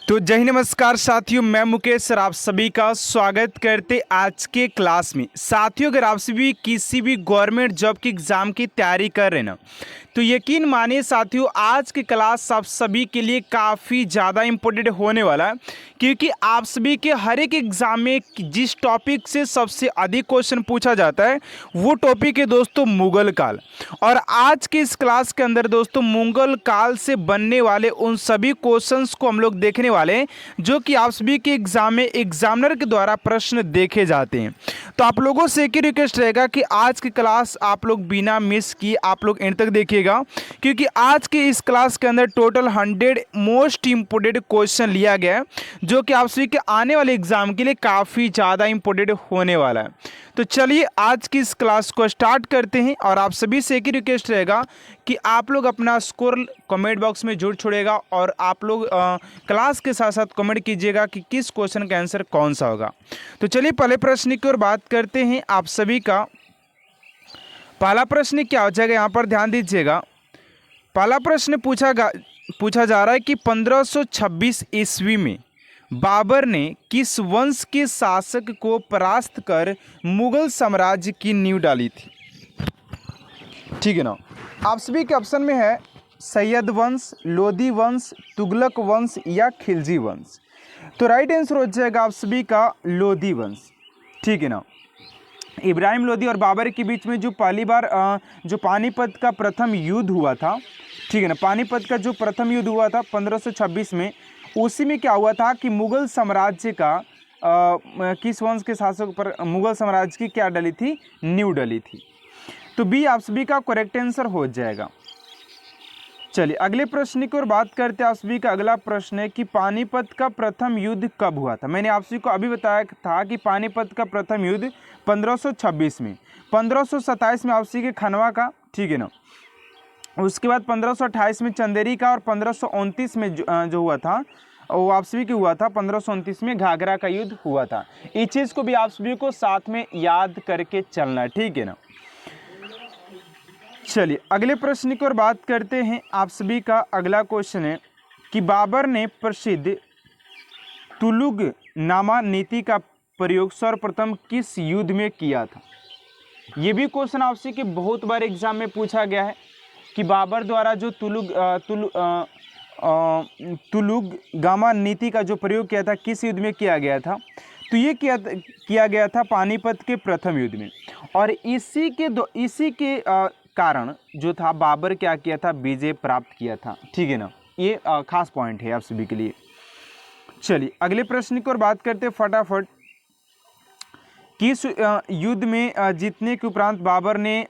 तो जय हिंद, नमस्कार साथियों, मैं मुकेश सर आप सभी का स्वागत करते आज के क्लास में। साथियों, अगर आप सभी किसी भी गवर्नमेंट जॉब की एग्ज़ाम की तैयारी कर रहे हैं ना, तो यकीन मानिए साथियों, आज की क्लास आप सभी के लिए काफ़ी ज़्यादा इम्पोर्टेंट होने वाला है, क्योंकि आप सभी के हर एक एग्ज़ाम में जिस टॉपिक से सबसे अधिक क्वेश्चन पूछा जाता है वो टॉपिक है दोस्तों मुगल काल। और आज के इस क्लास के अंदर दोस्तों मुगल काल से बनने वाले उन सभी क्वेश्चंस को हम लोग देखने वाले हैं जो कि आप सभी के एग्जाम में एग्जामिनर के द्वारा प्रश्न देखे जाते हैं। तो आप लोगों से एक ही रिक्वेस्ट रहेगा कि आज की क्लास आप लोग बिना मिस किए आप लोग एंड तक देखिएगा, क्योंकि आज के इस क्लास के अंदर टोटल 100 मोस्ट इंपोर्टेंट क्वेश्चन लिया गया है जो कि आप सभी के आने वाले एग्जाम के लिए काफ़ी ज़्यादा इंपोर्टेंट होने वाला है। तो चलिए आज की इस क्लास को स्टार्ट करते हैं और आप सभी से एक ही रिक्वेस्ट रहेगा कि आप लोग अपना स्कोर कमेंट बॉक्स में जरूर छोड़ेगा और आप लोग क्लास के साथ साथ कमेंट कीजिएगा कि किस क्वेश्चन का आंसर कौन सा होगा। तो चलिए पहले प्रश्न की ओर बात करते हैं। आप सभी का पहला प्रश्न क्या हो जाएगा, यहाँ पर ध्यान दीजिएगा। पहला प्रश्न पूछा जा रहा है कि 1526 ईस्वी में बाबर ने किस वंश के शासक को परास्त कर मुगल साम्राज्य की नींव डाली थी। ठीक है ना, आप सभी के ऑप्शन में है सैयद वंश, लोधी वंश, तुगलक वंश या खिलजी वंश। तो राइट आंसर हो जाएगा आप सभी का लोधी वंश। ठीक है ना, इब्राहिम लोधी और बाबर के बीच में जो पहली बार जो पानीपत का प्रथम युद्ध हुआ था, ठीक है ना, पानीपत का जो प्रथम युद्ध हुआ था 1526 में, उसी में क्या हुआ था कि मुगल साम्राज्य का किस वंश के शासक पर मुगल साम्राज्य की क्या डली थी, नींव डली थी। तो बी आप सभी का करेक्ट आंसर हो जाएगा। चलिए अगले प्रश्न की ओर बात करते हैं। आप सभी का अगला प्रश्न है कि पानीपत का प्रथम युद्ध कब हुआ था। मैंने आप सभी को अभी बताया था कि पानीपत का प्रथम युद्ध 1526 में, 1527 में आप सभी के खनवा का, ठीक है ना, उसके बाद 1528 में चंदेरी का और 1529 में जो हुआ था वो आप सभी की हुआ था 1529 में घाघरा का युद्ध हुआ था। इस चीज़ को भी आप सभी को साथ में याद करके चलना है, ठीक है ना। चलिए अगले प्रश्न की ओर बात करते हैं। आप सभी का अगला क्वेश्चन है कि बाबर ने प्रसिद्ध तुलुग नामा नीति का प्रयोग सर्वप्रथम किस युद्ध में किया था। ये भी क्वेश्चन आप सभी के बहुत बार एग्जाम में पूछा गया है कि बाबर द्वारा जो तुलुग गामा नीति का जो प्रयोग किया था किस युद्ध में किया गया था। तो ये किया गया था पानीपत के प्रथम युद्ध में। और इसी के कारण जो था बाबर क्या किया था, विजय प्राप्त किया था। ठीक है ना, ये खास पॉइंट है आप सभी के लिए। चलिए अगले प्रश्न की ओर बात करते हैं फटाफट। किस युद्ध में जीतने के उपरांत बाबर ने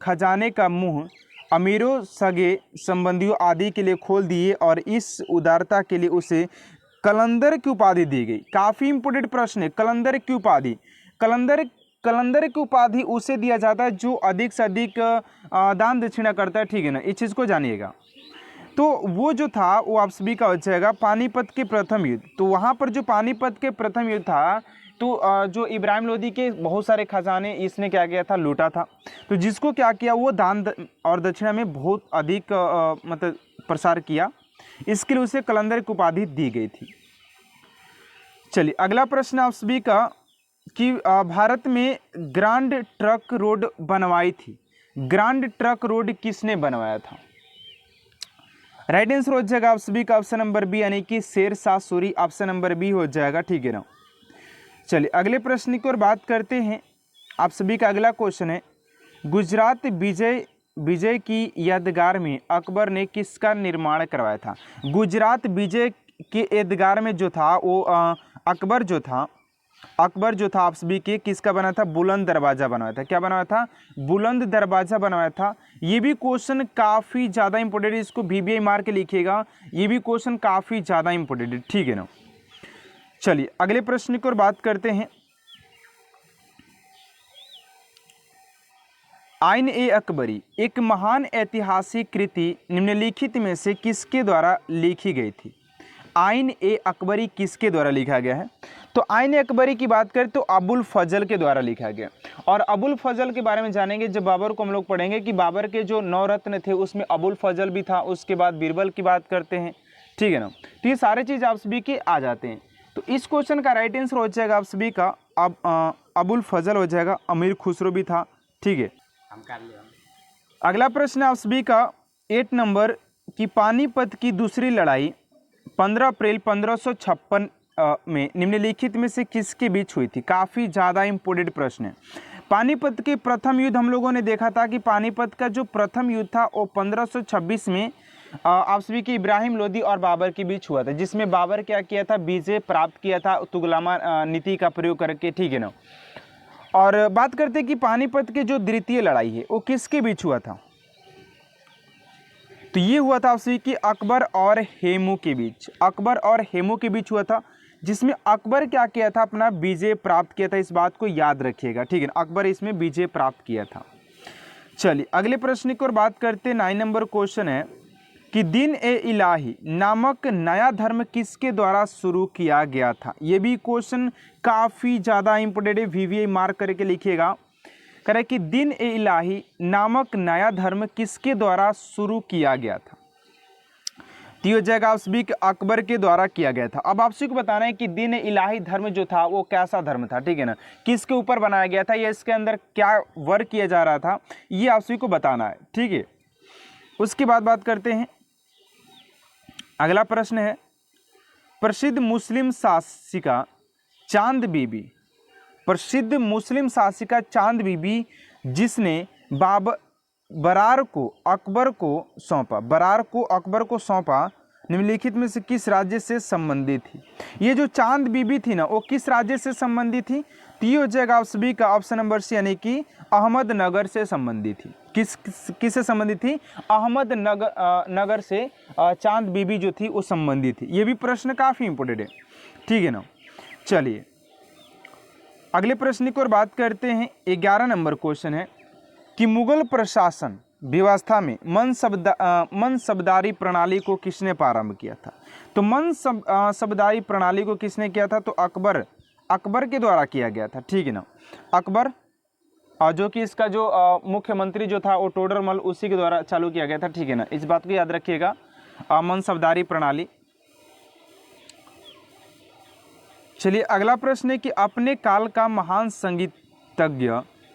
खजाने का मुंह अमीरों, सगे संबंधियों आदि के लिए खोल दिए और इस उदारता के लिए उसे कलंदर की उपाधि दी गई। काफ़ी इंपोर्टेंट प्रश्न है, कलंदर की उपाधि। कलंदर की उपाधि उसे दिया जाता है जो अधिक से अधिक दान दक्षिणा करता है, ठीक है ना, इस चीज़ को जानिएगा। तो वो जो था वो आप सभी का हो जाएगा पानीपत के प्रथम युद्ध। तो वहाँ पर जो पानीपत के प्रथम युद्ध था, तो जो इब्राहिम लोधी के बहुत सारे खजाने इसने क्या किया था, लूटा था। तो जिसको क्या किया, वो दान और दक्षिणा में बहुत अधिक मतलब प्रसार किया, इसके लिए उसे कलंदर की उपाधि दी गई थी। चलिए अगला प्रश्न आप सभी का कि भारत में ग्रांड ट्रक रोड बनवाई थी। ग्रांड ट्रक रोड किसने बनवाया था। राइट आंसर हो जाएगा आप सभी का ऑप्शन नंबर बी, यानी कि Sher Shah Suri, option number B हो जाएगा। ठीक है ना, चलिए अगले प्रश्न की ओर बात करते हैं। आप सभी का अगला क्वेश्चन है गुजरात विजय की यादगार में अकबर ने किसका निर्माण करवाया था। गुजरात विजय के यादगार में जो था वो अकबर जो था आप सभी के किसका बना था, बुलंद दरवाज़ा बनवाया था। क्या बनवाया था, बुलंद दरवाज़ा बनवाया था। ये भी क्वेश्चन काफ़ी ज़्यादा इंपॉर्टेंट है, इसको VBI मार के लिखिएगा, ये भी क्वेश्चन काफ़ी ज़्यादा इंपॉर्टेंट है, ठीक है ना। चलिए अगले प्रश्न की ओर बात करते हैं। आइन ए अकबरी एक महान ऐतिहासिक कृति निम्नलिखित में से किसके द्वारा लिखी गई थी। आइन ए अकबरी किसके द्वारा लिखा गया है। तो आइन ए अकबरी की बात करें तो अबुल फजल के द्वारा लिखा गया। और अबुल फजल के बारे में जानेंगे जब बाबर को हम लोग पढ़ेंगे कि बाबर के जो 9 रत्न थे उसमें अबुल फजल भी था। उसके बाद बीरबल की बात करते हैं, ठीक है ना। तो ये सारे चीज़ आप सभी के आ जाते हैं। तो इस क्वेश्चन का राइट आंसर हो जाएगा आप सभी का अबुल फजल हो जाएगा, अमीर खुसरो भी था, ठीक है। अगला प्रश्न आप सभी का 8 नंबर की पानीपत की दूसरी लड़ाई 15 अप्रैल 1556 में निम्नलिखित में से किसके बीच हुई थी। काफ़ी ज़्यादा इंपोर्टेंट प्रश्न है। पानीपत के प्रथम युद्ध हम लोगों ने देखा था कि पानीपत का जो प्रथम युद्ध था वो 1526 में आप सभी के इब्राहिम लोदी और बाबर के बीच हुआ था, जिसमें बाबर क्या किया था, विजय प्राप्त किया था तुगलमा नीति का प्रयोग करके, ठीक है ना। और बात करते हैं कि पानीपत के जो द्वितीय लड़ाई है वो किसके बीच हुआ था। तो ये हुआ था आप सभी की अकबर और हेमू के बीच, अकबर और हेमू के बीच हुआ था, जिसमें अकबर क्या किया था, अपना विजय प्राप्त किया था। इस बात को याद रखिएगा, ठीक है ना, अकबर इसमें विजय प्राप्त किया था। चलिए अगले प्रश्न की ओर बात करते हैं। 9 नंबर क्वेश्चन है कि दिन ए इलाही नामक नया धर्म किसके द्वारा शुरू किया गया था। ये भी क्वेश्चन काफ़ी ज़्यादा इंपोर्टेंट है, VVI मार्क करके लिखिएगा। कह रहे कि दिन ए इलाही नामक नया धर्म किसके द्वारा शुरू किया गया था। तो ये हो जाएगा आप सभी के अकबर के द्वारा किया गया था। अब आप सभी को बताना है कि दिन ए इलाही धर्म जो था वो कैसा धर्म था, ठीक है ना, किसके ऊपर बनाया गया था, या इसके अंदर क्या वर्क किया जा रहा था, ये आप सभी को बताना है, ठीक है। उसके बाद बात करते हैं। अगला प्रश्न है प्रसिद्ध मुस्लिम शासिका चांद बीबी, प्रसिद्ध मुस्लिम शासिका चांद बीबी जिसने बरार को अकबर को सौंपा, बरार को अकबर को सौंपा, निम्नलिखित में से किस राज्य से संबंधित थी। ये जो चांद बीबी थी ना वो किस राज्य से संबंधित थी। तो ये हो जाएगा आप सभी का ऑप्शन नंबर सी, यानी कि अहमदनगर से संबंधित थी। किस से संबंधित थी, नगर से चांद बीबी जो थी वो संबंधित थी। ये भी प्रश्न काफ़ी इंपोर्टेंट है, ठीक है ना। चलिए अगले प्रश्न की ओर बात करते हैं। 11 नंबर क्वेश्चन है कि मुगल प्रशासन व्यवस्था में मनसबदारी प्रणाली को किसने प्रारंभ किया था। तो मनसबदारी प्रणाली को किसने किया था, तो अकबर के द्वारा किया गया था, ठीक है ना। अकबर जो कि इसका जो मुख्यमंत्री जो था वो टोडरमल, उसी के द्वारा चालू किया गया था, ठीक है ना। इस बात को याद रखिएगा, मनसबदारी प्रणाली। चलिए अगला प्रश्न है कि अपने काल का महान संगीतज्ञ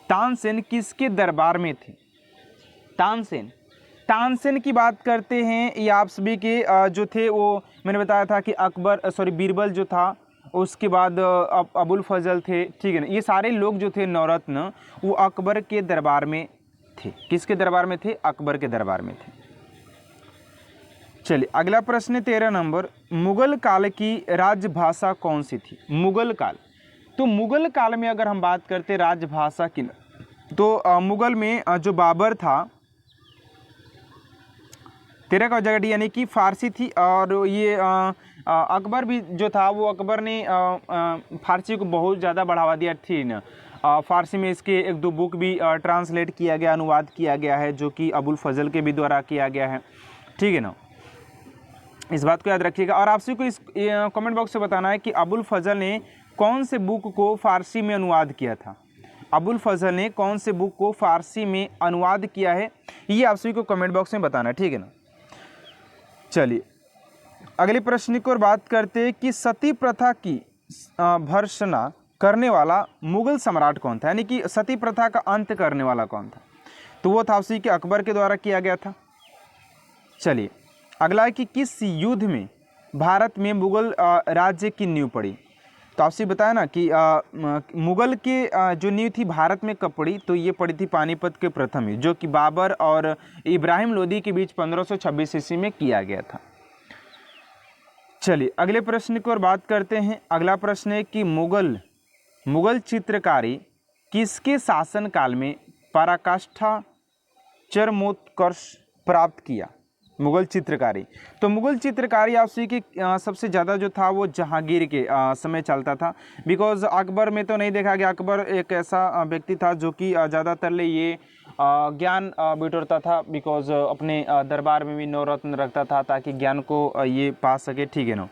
तानसेन किसके दरबार में थे। तानसेन की बात करते हैं। ये आप सभी के जो थे वो मैंने बताया था कि बीरबल जो था, उसके बाद अबुल फजल थे, ठीक है ना। ये सारे लोग जो थे नवरत्न, वो अकबर के दरबार में थे। किसके दरबार में थे, अकबर के दरबार में थे। चलिए अगला प्रश्न है 13 नंबर, मुगल काल की राजभाषा कौन सी थी। मुगल काल, तो मुगल काल में अगर हम बात करते राजभाषा की, तो मुगल में जो बाबर था 13 का जगह डी, यानी कि फारसी थी। और ये अकबर भी जो था वो अकबर ने फारसी को बहुत ज़्यादा बढ़ावा दिया थी ना। फारसी में इसके 1-2 बुक भी ट्रांसलेट किया गया, अनुवाद किया गया है, जो कि अबुल फजल के भी द्वारा किया गया है, ठीक है ना। इस बात को याद रखिएगा। और आपसे को इस कमेंट बॉक्स से बताना है कि अबुल फजल ने कौन से बुक को फारसी में अनुवाद किया था। अबुल फजल ने कौन से बुक को फारसी में अनुवाद किया है, ये आप सभी को कमेंट बॉक्स में बताना है, ठीक है ना। चलिए अगले प्रश्न की ओर बात करते हैं कि सती प्रथा की भर्त्सना करने वाला मुगल सम्राट कौन था, यानी कि सती प्रथा का अंत करने वाला कौन था। तो वो था आप सभी के अकबर के द्वारा किया गया था। चलिए अगला है कि किस युद्ध में भारत में मुगल राज्य की नींव पड़ी। तो आपसे बताया ना कि मुगल के जो नींव थी भारत में कब पड़ी, तो ये पड़ी थी पानीपत के प्रथम युद्ध, जो कि बाबर और इब्राहिम लोदी के बीच 1526 ईस्वी में किया गया था। चलिए अगले प्रश्न की ओर बात करते हैं। अगला प्रश्न है कि मुगल चित्रकारी किसके शासन काल में पराकाष्ठा चरमोत्कर्ष प्राप्त किया। मुगल चित्रकारी, तो मुगल चित्रकारी आप सभी की सबसे ज़्यादा जो था वो जहांगीर के समय चलता था। बिकॉज अकबर में तो नहीं देखा गया। अकबर एक ऐसा व्यक्ति था जो कि ज़्यादातर ले ये ज्ञान बिटोरता था, बिकॉज अपने दरबार में भी नवरत्न रखता था ताकि ज्ञान को ये पा सके, ठीक है ना।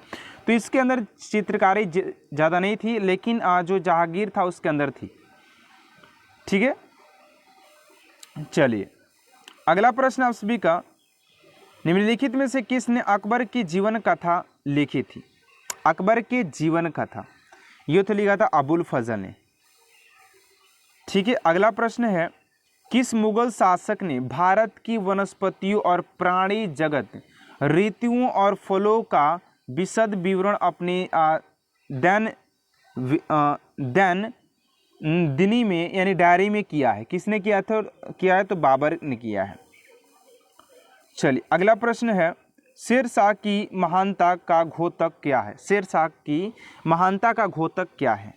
तो इसके अंदर चित्रकारी ज़्यादा नहीं थी, लेकिन जो जहांगीर था उसके अंदर थी, ठीक है। चलिए अगला प्रश्न आप सभी का निम्नलिखित में से किसने अकबर की जीवन कथा लिखी थी? अकबर की जीवन कथा ये तो लिखा था अबुल फजल ने। ठीक है, अगला प्रश्न है, किस मुगल शासक ने भारत की वनस्पतियों और प्राणी जगत, ऋतुओं और फलों का विशद विवरण अपने दैन दिनी में यानी डायरी में किया है? किसने किया था? किया है तो बाबर ने किया है। चलिए अगला प्रश्न है, शेरशाह की महानता का घोतक क्या है? शेरशाह की महानता का घोतक क्या है?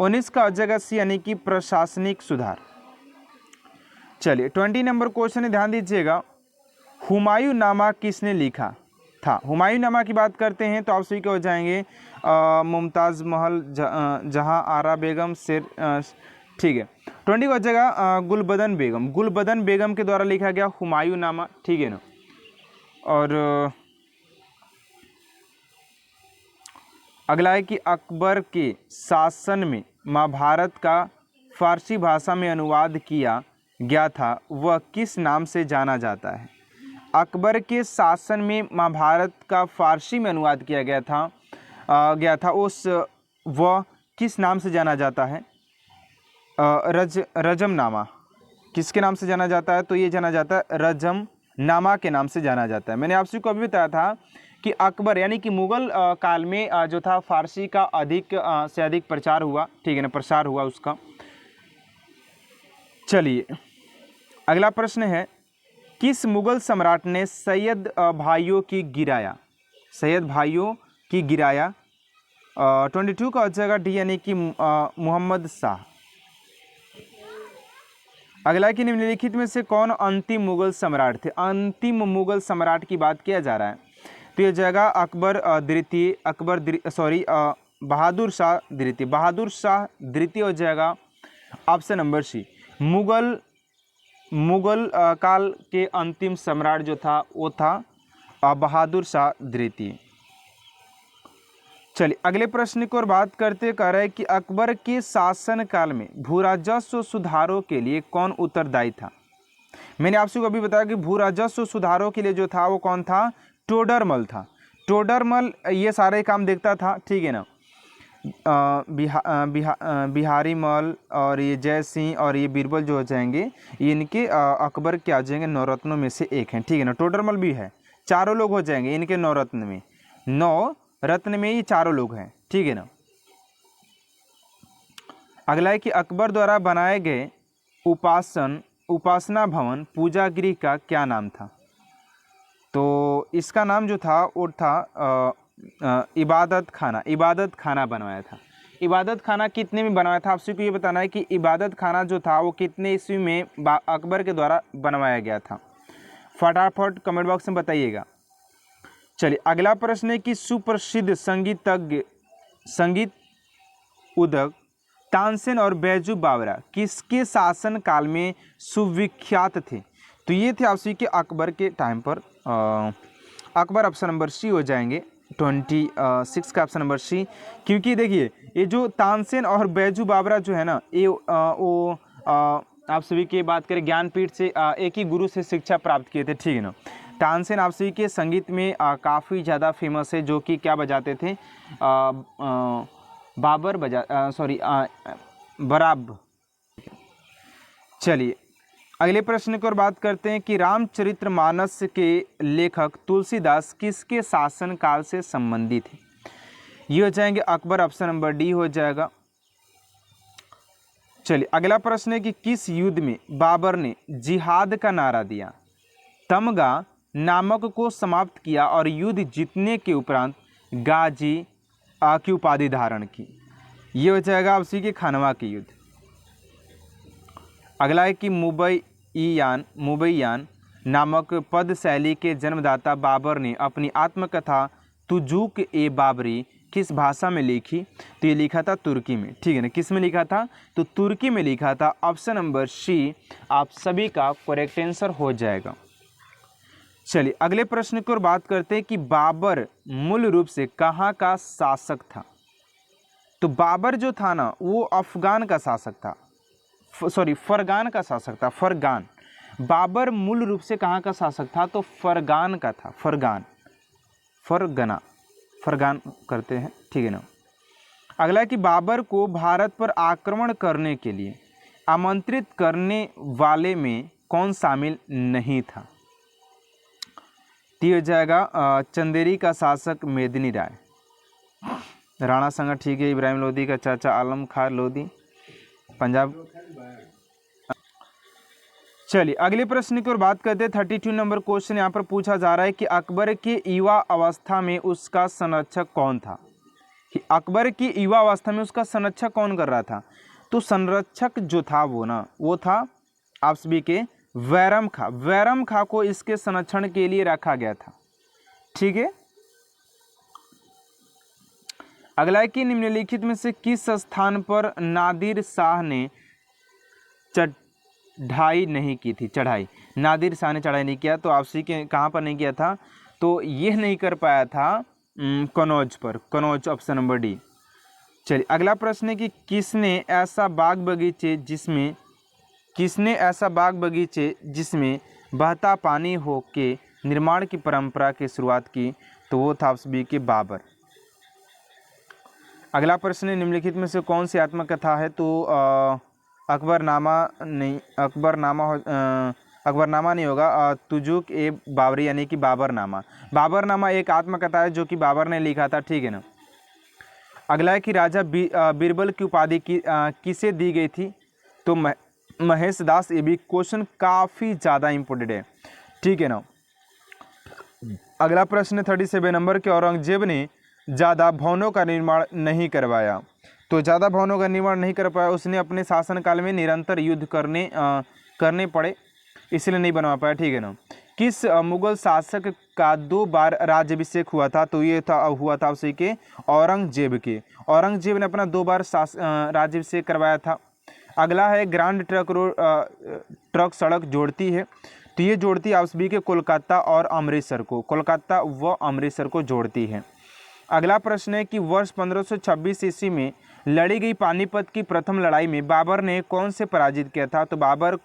19 का जगत यानी कि प्रशासनिक सुधार। चलिए 20 नंबर क्वेश्चन ध्यान दीजिएगा, हुमायूं नामा किसने लिखा था? हुमायूं नामा की बात करते हैं तो आप सभी के हो जाएंगे मुमताज़ महल, जहां आरा बेगम, शेर, ठीक है। 20 को जगह गुलबदन बेगम, गुलबदन बेगम के द्वारा लिखा गया हुमायूं नामा, ठीक है ना। और अगला है कि अकबर के शासन में महाभारत का फारसी भाषा में अनुवाद किया गया था, वह किस नाम से जाना जाता है? अकबर के शासन में महाभारत का फारसी में अनुवाद किया गया था उस वह किस नाम से जाना जाता है? रजमनामा। किसके नाम से जाना जाता है? तो ये जाना जाता है रजमनामा के नाम से जाना जाता है। मैंने आपसे को अभी बताया था कि अकबर यानी कि मुगल काल में जो था फारसी का अधिक से अधिक प्रचार हुआ, ठीक है ना, प्रसार हुआ उसका। चलिए अगला प्रश्न है, किस मुगल सम्राट ने सैयद भाइयों की गिराया? सैयद भाइयों की गिराया। 22 का हो जाएगा डी यानी कि मोहम्मद शाह। अगला कि निम्नलिखित में से कौन अंतिम मुगल सम्राट थे? अंतिम मुगल सम्राट की बात किया जा रहा है तो यह जाएगा अकबर द्वितीय, बहादुर शाह द्वितीय। बहादुर शाह द्वितीय हो जाएगा ऑप्शन नंबर सी। मुगल काल के अंतिम सम्राट जो था वो था बहादुर शाह द्वितीय। चलिए अगले प्रश्न की ओर बात करते कह रहा है कि अकबर के शासन काल में भूराजस्व सुधारों के लिए कौन उत्तरदायी था? मैंने आपसे अभी बताया कि भूराजस्व सुधारों के लिए जो था वो कौन था? टोडरमल था। टोडरमल ये सारे काम देखता था, ठीक है ना। बिहारी मल और ये जय सिंह और ये बीरबल जो हो जाएंगे ये इनके अकबर के आ जाएंगे नवरत्नों में से एक हैं, ठीक है ना। टोडरमल भी है, चारों लोग हो जाएंगे इनके नवरत्न में, 9 रत्न में ये चारों लोग हैं, ठीक है ना। अगला है कि अकबर द्वारा बनाए गए उपासना भवन पूजा गृह का क्या नाम था? तो इसका नाम जो था वो था इबादत खाना बनवाया था। इबादत खाना कितने में बनवाया था? आपसे को ये बताना है कि इबादत खाना जो था वो कितने ईस्वी में अकबर के द्वारा बनवाया गया था। फटाफट कमेंट बॉक्स में बताइएगा। चलिए अगला प्रश्न है कि सुप्रसिद्ध संगीत उदक तानसेन और बैजू बावरा किसके शासन काल में सुविख्यात थे? तो ये थे आपसे कि अकबर के टाइम पर। अकबर ऑप्शन नंबर सी हो जाएंगे, 26 का ऑप्शन नंबर सी। क्योंकि देखिए ये जो तानसेन और बैजू बावरा जो है ना ये वो आप सभी की बात करें ज्ञानपीठ से एक ही गुरु से शिक्षा प्राप्त किए थे, ठीक है ना। तानसेन आप सभी के संगीत में काफ़ी ज़्यादा फेमस है, जो कि क्या बजाते थे? बराब। चलिए अगले प्रश्न की ओर बात करते हैं कि रामचरितमानस के लेखक तुलसीदास किसके शासन काल से संबंधित है? ये हो जाएंगे अकबर, ऑप्शन नंबर डी हो जाएगा। चलिए अगला प्रश्न है कि किस युद्ध में बाबर ने जिहाद का नारा दिया, तमगा नामक को समाप्त किया और युद्ध जीतने के उपरांत गाजी की उपाधि धारण की? ये हो जाएगा आपसी के खानवा के युद्ध। अगला है कि मुबैयान नामक पद शैली के जन्मदाता बाबर ने अपनी आत्मकथा तुजुक ए बाबरी किस भाषा में लिखी? तो ये लिखा था तुर्की में, ठीक है ना। किस में लिखा था? तो तुर्की में लिखा था। ऑप्शन नंबर सी आप सभी का करेक्ट आंसर हो जाएगा। चलिए अगले प्रश्न की ओर बात करते हैं कि बाबर मूल रूप से कहाँ का शासक था? तो बाबर जो था ना वो अफगान का शासक था, फरगान का शासक था। फरगान बाबर मूल रूप से कहाँ का शासक था? तो फरगान का था, फरगान करते हैं, ठीक है ना। अगला कि बाबर को भारत पर आक्रमण करने के लिए आमंत्रित करने वाले में कौन शामिल नहीं था? तो हो जाएगा चंदेरी का शासक मेदिनी राय। राणा संगा ठीक है, इब्राहिम लोदी का चाचा आलम खां लोदी, पंजाब। चलिए अगले प्रश्न की ओर बात करते हैं। 32 नंबर क्वेश्चन यहाँ पर पूछा जा रहा है कि अकबर के युवा अवस्था में उसका संरक्षक कौन था? कि अकबर की युवा अवस्था में उसका संरक्षक कौन कर रहा था? तो संरक्षक जो था वो था आप सभी के बैरम खां को इसके संरक्षण के लिए रखा गया था, ठीक है। अगला है कि निम्नलिखित में से किस स्थान पर नादिर शाह ने चढ़ाई नहीं की थी? नादिर शाह ने चढ़ाई नहीं किया, तो आपसी के कहाँ पर नहीं किया था? तो यह नहीं कर पाया था कनौज पर, कनौज ऑप्शन नंबर डी। चलिए अगला प्रश्न है कि किसने ऐसा बाग बगीचे जिसमें बहता पानी हो के निर्माण की परंपरा की शुरुआत की? तो वो था आपसी के बाबर। अगला प्रश्न है निम्नलिखित में से कौन सी आत्मकथा है? तो अकबरनामा नहीं होगा, तुजुक ए बाबरी यानी कि बाबरनामा एक आत्मकथा है जो कि बाबर ने लिखा था, ठीक है ना। अगला है कि राजा बीरबल की उपाधि किसे दी गई थी? तो महेश दास। ये भी क्वेश्चन काफ़ी ज़्यादा इंपॉर्टेंट है, ठीक है ना। अगला प्रश्न 37 नंबर के औरंगजेब ने ज़्यादा भवनों का निर्माण नहीं करवाया। तो ज़्यादा भवनों का निर्माण नहीं कर पाया, उसने अपने शासनकाल में निरंतर युद्ध करने पड़े, इसलिए नहीं बनवा पाया, ठीक है ना। किस मुगल शासक का 2 बार राज्याभिषेक हुआ था? तो ये हुआ था उसी के औरंगजेब ने अपना 2 बार राज्याभिषेक करवाया था। अगला है ग्रांड ट्रक सड़क जोड़ती है, तो ये जोड़ती है आप सभी के कोलकाता और अमृतसर को, कोलकाता व अमृतसर को जोड़ती है। अगला प्रश्न है कि वर्ष 1526 ईस्वी में लड़ी गई पानीपत की प्रथम लड़ाई में बाबर ने कौन से पराजित किया था? तो बाबर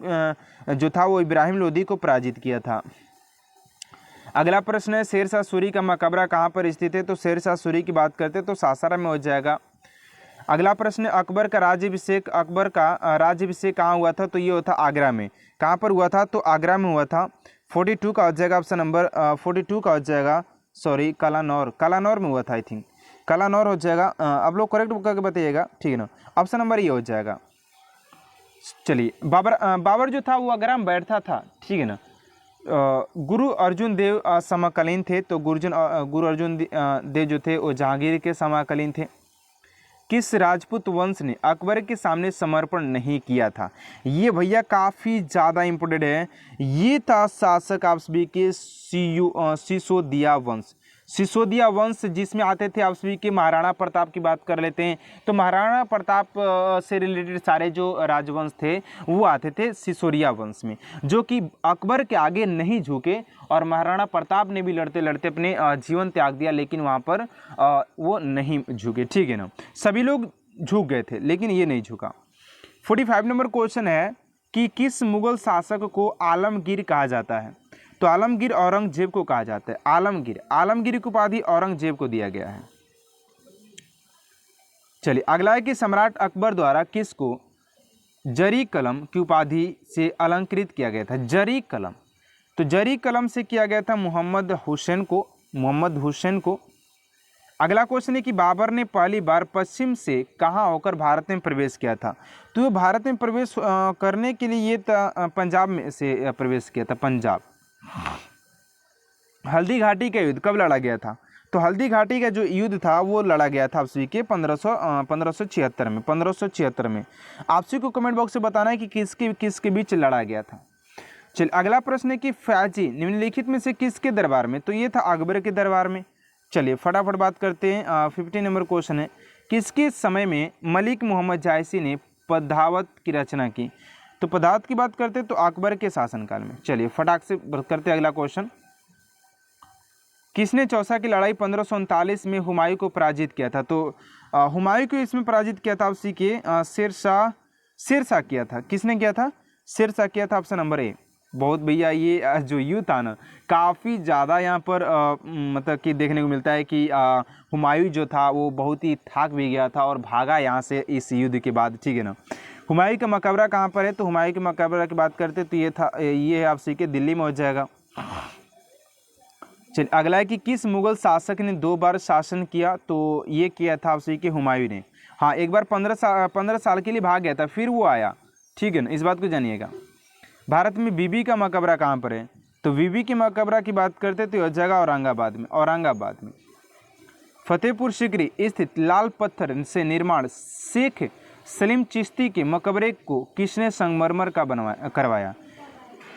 जो था वो इब्राहिम लोदी को पराजित किया था। अगला प्रश्न है शेरशाह सूरी का मकबरा कहाँ पर स्थित है? तो शेरशाह सूरी की बात करते हैं तो सासाराम में हो जाएगा। अगला प्रश्न अकबर का राज्याभिषेक कहाँ हुआ था? तो ये हुआ था आगरा में। कहाँ पर हुआ था? तो आगरा में हुआ था। 42 का हो जाएगा ऑप्शन नंबर 42 का हो जाएगा, सॉरी कलानौर में हुआ था, आई थिंक कलानौर हो जाएगा। आप लोग करेक्ट करके बताइएगा, ठीक है ना। ऑप्शन नंबर ये हो जाएगा। चलिए बाबर जो था वो आगरा में बैठता था, ठीक है ना। गुरु अर्जुन देव समकालीन थे, तो गुरु अर्जुन देव जो थे वो जहांगीर के समकालीन थे। किस राजपूत वंश ने अकबर के सामने समर्पण नहीं किया था? ये भैया काफ़ी ज़्यादा इम्पोर्टेंट है। ये था शासक आप सभी के सिसोदिया वंश जिसमें आते थे आप सभी के महाराणा प्रताप की बात कर लेते हैं। तो महाराणा प्रताप से रिलेटेड सारे जो राजवंश थे वो आते थे सिसोदिया वंश में, जो कि अकबर के आगे नहीं झुके, और महाराणा प्रताप ने भी लड़ते लड़ते अपने जीवन त्याग दिया, लेकिन वहाँ पर वो नहीं झुके, ठीक है ना। सभी लोग झुक गए थे लेकिन ये नहीं झुका। 45 नंबर क्वेश्चन है कि किस मुगल शासक को आलमगीर कहा जाता है? तो आलमगीर औरंगजेब को कहा जाता है। आलमगीर की उपाधि औरंगजेब को दिया गया है। चलिए अगला है कि सम्राट अकबर द्वारा किसको जरी कलम की उपाधि से अलंकृत किया गया था? जरी कलम, तो जरी कलम से किया गया था मोहम्मद हुसैन को। अगला क्वेश्चन है कि बाबर ने पहली बार पश्चिम से कहाँ होकर भारत में प्रवेश किया था? तो ये भारत में प्रवेश करने के लिए ये पंजाब में से प्रवेश किया था, पंजाब। हल्दी घाटी का युद्ध कब लड़ा गया था? तो हल्दी घाटी का जो युद्ध था वो लड़ा गया था आपसी के 1576 में। आपसी को कमेंट बॉक्स में बताना है कि किसके बीच लड़ा गया था। चलिए अगला प्रश्न है कि फैजी निम्नलिखित में से किसके दरबार में? तो ये था अकबर के दरबार में। चलिए फटाफट बात करते हैं। 50 नंबर क्वेश्चन है किसके समय में मलिक मोहम्मद जायसी ने पद्मावत की रचना की? तो पद्मावत की बात करते हैं तो अकबर के शासनकाल में। चलिए फटाक से करते हैं अगला क्वेश्चन। किसने चौसा की लड़ाई 1539 में हुमायूं को पराजित किया था? तो हुमायूं को इसमें पराजित किया था शेरशाह किया था। किसने किया था? शेरशाह किया था, ऑप्शन नंबर ए। बहुत भैया ये जो युद्ध था ना काफ़ी ज़्यादा यहाँ पर मतलब कि देखने को मिलता है कि हुमायूं जो था वो बहुत ही थक भी गया था और भागा यहाँ से इस युद्ध के बाद, ठीक है ना। हुमायूं का मकबरा कहाँ पर है, तो हुमायूं के मकबरा की बात करते तो ये है आपसे कि दिल्ली में हो जाएगा। चलिए अगला है कि किस मुगल शासक ने 2 बार शासन किया, तो ये किया था आपसे कि हुमायूं ने। हाँ, एक बार 15 साल के लिए भाग गया था, फिर वो आया, ठीक है ना, इस बात को जानिएगा। भारत में बीबी का मकबरा कहाँ पर है, तो बीबी के मकबरा की बात करते तो यह जगह औरंगाबाद में। फतेहपुर सिकरी स्थित लाल पत्थर से निर्माण शेख सलीम चिश्ती के मकबरे को किसने संगमरमर का करवाया,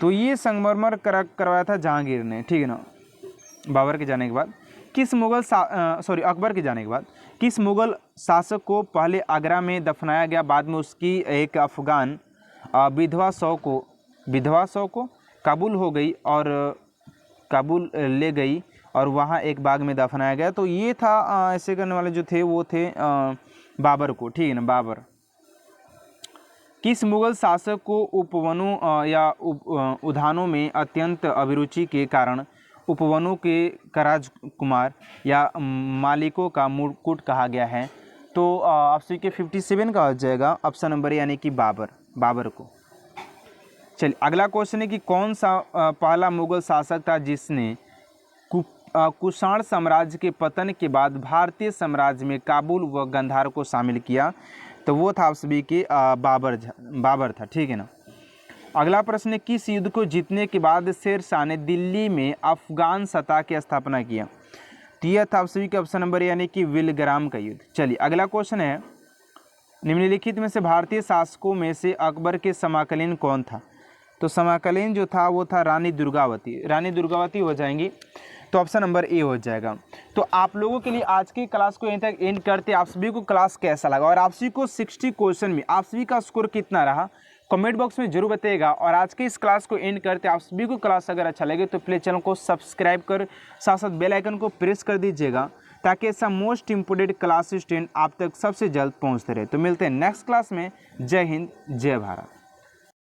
तो ये संगमरमर करवाया था जहांगीर ने, ठीक है ना। बाबर के जाने के बाद अकबर के जाने के बाद किस मुगल शासक को पहले आगरा में दफनाया गया, बाद में उसकी एक अफगान विधवा सौ को काबुल हो गई और काबुल ले गई और वहाँ एक बाग में दफनाया गया, तो ये था ऐसे करने वाले जो थे वो थे बाबर को, ठीक है ना, बाबर। किस मुगल शासक को उपवनों या उद्यानों में अत्यंत अभिरुचि के कारण उपवनों के राजकुमार या मालिकों का मुकुट कहा गया है, तो ऑप्शन के 57 का हो जाएगा ऑप्शन नंबर यानी कि बाबर को। चलिए अगला क्वेश्चन है कि कौन सा पहला मुगल शासक था जिसने कुषाण साम्राज्य के पतन के बाद भारतीय साम्राज्य में काबुल व गंधार को शामिल किया, तो वो था आप सभी के बाबर था, ठीक है ना। अगला प्रश्न है किस युद्ध को जीतने के बाद शेर शाह ने दिल्ली में अफगान सत्ता की स्थापना किया, तो यह था आप सभी का ऑप्शन नंबर यानी कि विलग्राम का युद्ध। चलिए अगला क्वेश्चन है निम्नलिखित में से भारतीय शासकों में से अकबर के समकालीन कौन था, तो समकालीन जो था वो था रानी दुर्गावती हो जाएंगी, तो ऑप्शन नंबर ए हो जाएगा। तो आप लोगों के लिए आज की क्लास को यहीं तक एंड करते। आप सभी को क्लास कैसा लगा और आप सभी को 60 क्वेश्चन में आप सभी का स्कोर कितना रहा कमेंट बॉक्स में जरूर बताइएगा। और आज के इस क्लास को एंड करते आप सभी को क्लास अगर अच्छा लगे तो प्लीज़ चैनल को सब्सक्राइब कर साथ साथ बेल आइकन को प्रेस कर दीजिएगा ताकि ऐसा मोस्ट इंपोर्टेंट क्लास स्टूडेंट आप तक सबसे जल्द पहुँचते रहे। तो मिलते हैं नेक्स्ट क्लास में। जय हिंद, जय भारत।